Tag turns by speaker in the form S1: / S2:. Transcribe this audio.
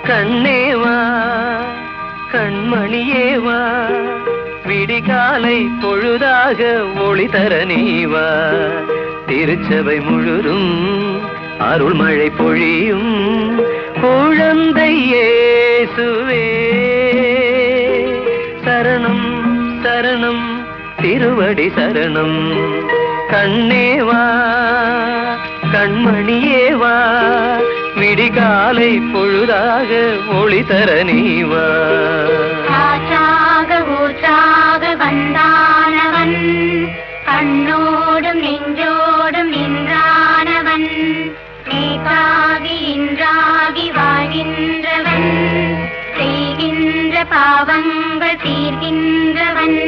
S1: கண்ணேவா கண்மணியேவா விடிகாலை பொழுதாக ஒளி தர நீவா திருச்சபை முழுதும் அருள்மழை பொழியும் குழந்தை இயேசுவே சரணம் சரணம் திருவடி சரணம் கண்ணேவா கண்மணியேவா விடிகாலை பொழுதாக ஒளி தர நீவா
S2: ஊற்றாக வந்தானவன் கண்ணோடும் நெஞ்சோடும் நின்றானவன் நேக்காகி இன்றாகி வாழ்கின்றவன் செய்கின்ற பாவங்கள் தீர்கின்றவன்